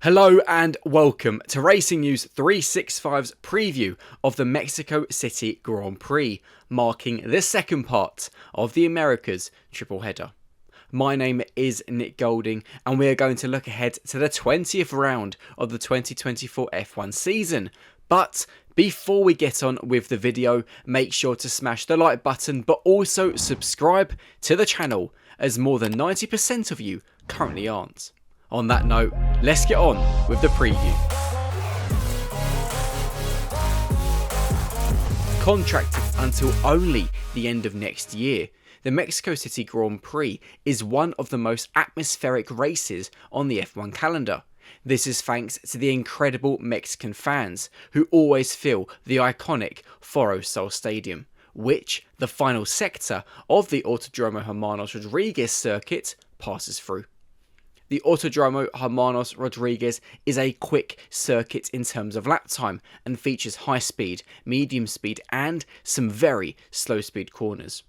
Hello and welcome to Racing News 365's preview of the Mexico City Grand Prix, marking the second part of the Americas triple header. My name is Nick Golding and we are going to look ahead to the 20th round of the 2024 F1 season. But before we get on with the video, make sure to smash the like button but also subscribe to the channel, as more than 90% of you currently aren't. On that note, let's get on with the preview. Contracted until only the end of next year, the Mexico City Grand Prix is one of the most atmospheric races on the F1 calendar. This is thanks to the incredible Mexican fans who always fill the iconic Foro Sol Stadium, which the final sector of the Autodromo Hermanos Rodriguez circuit passes through. The Autodromo Hermanos Rodriguez is a quick circuit in terms of lap time and features high speed, medium speed and some very slow speed corners.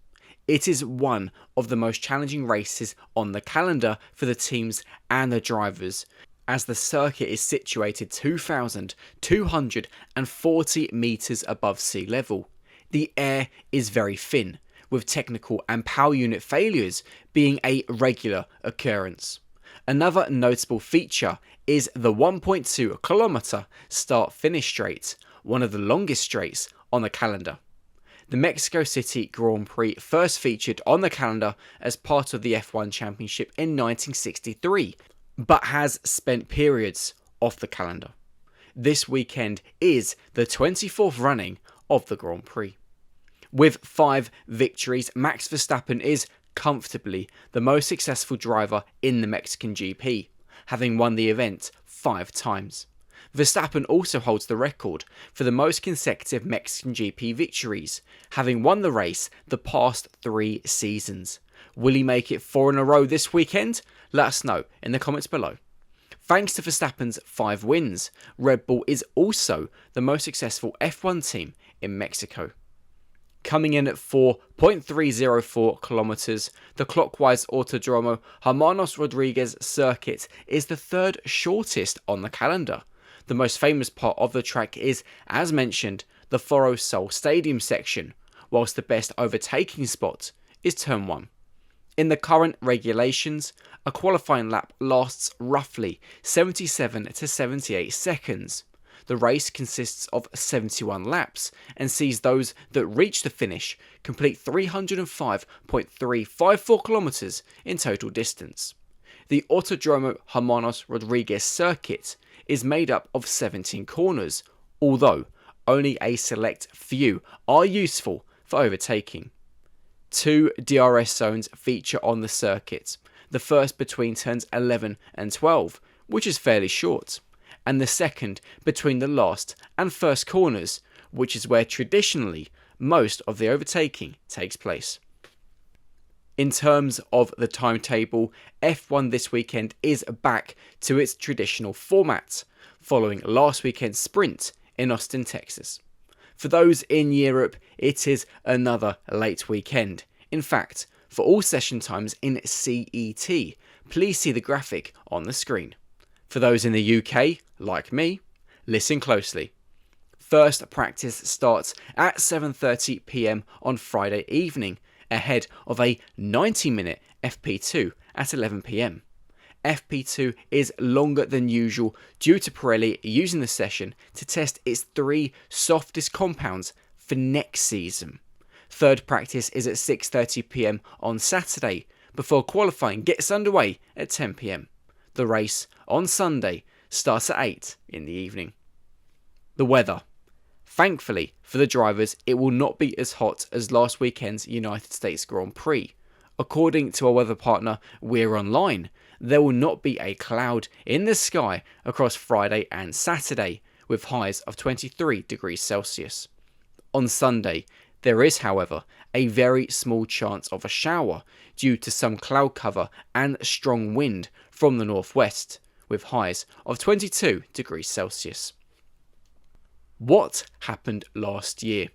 It is one of the most challenging races on the calendar for the teams and the drivers, as the circuit is situated 2,240 metres above sea level. The air is very thin, with technical and power unit failures being a regular occurrence. Another notable feature is the 1.2 kilometre start-finish straight, one of the longest straights on the calendar. The Mexico City Grand Prix first featured on the calendar as part of the F1 Championship in 1963, but has spent periods off the calendar. This weekend is the 24th running of the Grand Prix. With 5 victories, Max Verstappen is comfortably the most successful driver in the Mexican GP, having won the event 5 times. Verstappen also holds the record for the most consecutive Mexican GP victories, having won the race the past 3 seasons. Will he make it 4 in a row this weekend? Let us know in the comments below. Thanks to Verstappen's 5 wins, Red Bull is also the most successful F1 team in Mexico. Coming in at 4.304 kilometers, the clockwise Autodromo Hermanos Rodriguez circuit is the third shortest on the calendar. The most famous part of the track is, as mentioned, the Foro Sol Stadium section, whilst the best overtaking spot is turn 1. In the current regulations, a qualifying lap lasts roughly 77 to 78 seconds. The race consists of 71 laps and sees those that reach the finish complete 305.354 kilometers in total distance. The Autodromo Hermanos Rodriguez circuit is made up of 17 corners, although only a select few are useful for overtaking. 2 DRS zones feature on the circuit, the first between turns 11 and 12, which is fairly short, and the second between the last and first corners, which is where traditionally most of the overtaking takes place. In terms of the timetable, F1 this weekend is back to its traditional format, following last weekend's sprint in Austin, Texas. For those in Europe, it is another late weekend. In fact, for all session times in CET, please see the graphic on the screen. For those in the UK, like me, listen closely. First practice starts at 7:30 PM on Friday evening, ahead of a 90-minute FP2 at 11 PM. FP2 is longer than usual due to Pirelli using the session to test its 3 softest compounds for next season. Third practice is at 6:30 PM on Saturday, before qualifying gets underway at 10 PM. The race on Sunday starts at 8 in the evening. The weather. Thankfully for the drivers, it will not be as hot as last weekend's United States Grand Prix. According to our weather partner We're Online, there will not be a cloud in the sky across Friday and Saturday, with highs of 23 degrees Celsius. On Sunday, there is, however, a very small chance of a shower due to some cloud cover and strong wind from the northwest, with highs of 22 degrees Celsius. What happened last year?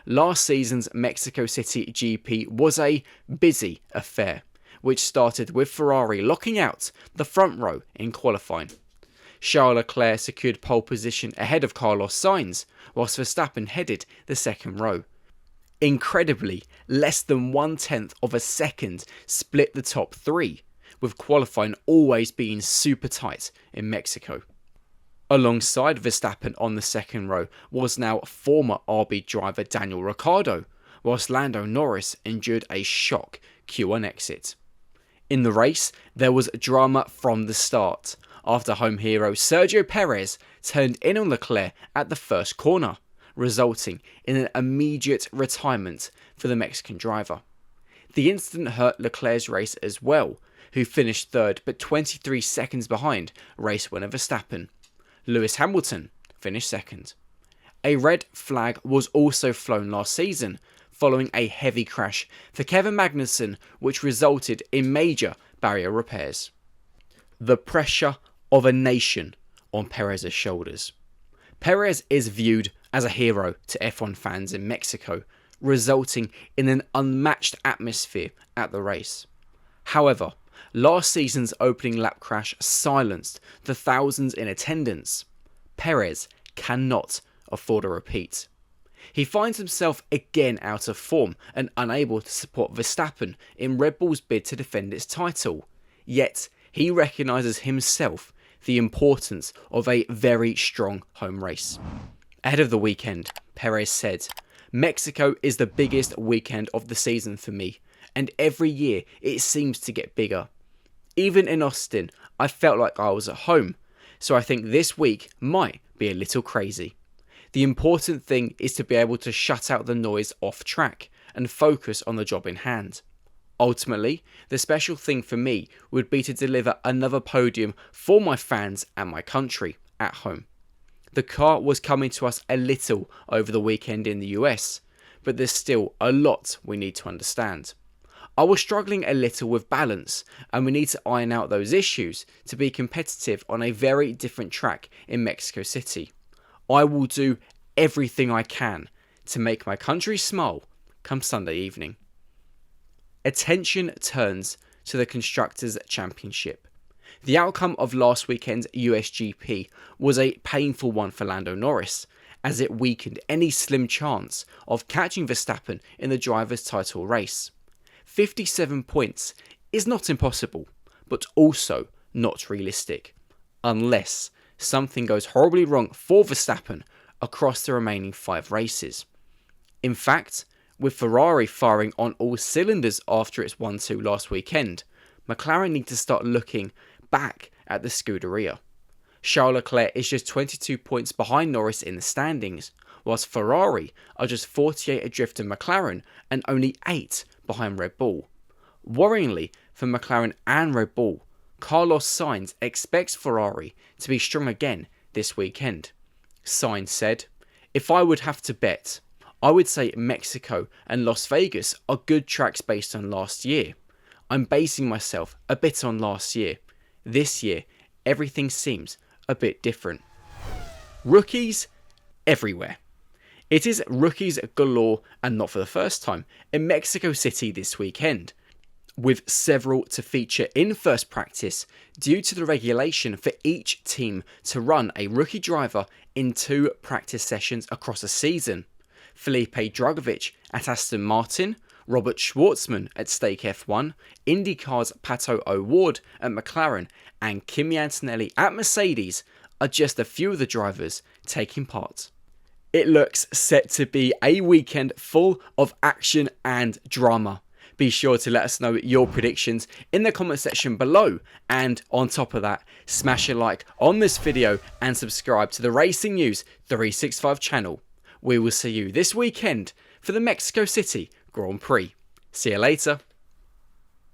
Last season's Mexico City GP was a busy affair, which started with Ferrari locking out the front row in qualifying. Charles Leclerc secured pole position ahead of Carlos Sainz, whilst Verstappen headed the second row. Incredibly, less than 1/10 of a second split the top three, with qualifying always being super tight in Mexico. Alongside Verstappen on the second row was now former RB driver Daniel Ricciardo, whilst Lando Norris endured a shock Q1 exit. In the race, there was drama from the start, after home hero Sergio Perez turned in on Leclerc at the first corner, resulting in an immediate retirement for the Mexican driver. The incident hurt Leclerc's race as well, who finished third but 23 seconds behind race winner Verstappen. Lewis Hamilton finished second. A red flag was also flown last season, following a heavy crash for Kevin Magnussen, which resulted in major barrier repairs. The pressure of a nation on Perez's shoulders. Perez is viewed as a hero to F1 fans in Mexico, resulting in an unmatched atmosphere at the race. However, last season's opening lap crash silenced the thousands in attendance. Perez cannot afford a repeat. He finds himself again out of form and unable to support Verstappen in Red Bull's bid to defend its title. Yet, he recognises himself the importance of a very strong home race. Ahead of the weekend, Perez said, "Mexico is the biggest weekend of the season for me, and every year it seems to get bigger. Even in Austin, I felt like I was at home, so I think this week might be a little crazy. The important thing is to be able to shut out the noise off track and focus on the job in hand. Ultimately, the special thing for me would be to deliver another podium for my fans and my country at home. The car was coming to us a little over the weekend in the US, but there's still a lot we need to understand. I was struggling a little with balance, and we need to iron out those issues to be competitive on a very different track in Mexico City. I will do everything I can to make my country smile come Sunday evening." Attention turns to the Constructors' Championship. The outcome of last weekend's USGP was a painful one for Lando Norris, as it weakened any slim chance of catching Verstappen in the driver's title race. 57 points is not impossible, but also not realistic, unless something goes horribly wrong for Verstappen across the remaining 5 races. In fact, with Ferrari firing on all cylinders after its 1-2 last weekend, McLaren need to start looking back at the Scuderia. Charles Leclerc is just 22 points behind Norris in the standings, whilst Ferrari are just 48 adrift of McLaren and only 8 behind Red Bull. Worryingly for McLaren and Red Bull, Carlos Sainz expects Ferrari to be strong again this weekend. Sainz said, "If I would have to bet, I would say Mexico and Las Vegas are good tracks based on last year. I'm basing myself a bit on last year. This year, everything seems a bit different." Rookies everywhere. It is rookies galore, and not for the first time, in Mexico City this weekend, with several to feature in first practice due to the regulation for each team to run a rookie driver in 2 practice sessions across a season. Felipe Drugovich at Aston Martin, Robert Schwartzman at Stake F1, IndyCar's Pato O'Ward at McLaren, and Kimi Antonelli at Mercedes are just a few of the drivers taking part. It looks set to be a weekend full of action and drama. Be sure to let us know your predictions in the comment section below, and on top of that, smash a like on this video and subscribe to the Racing News 365 channel. We will see you this weekend for the Mexico City Grand Prix. See you later.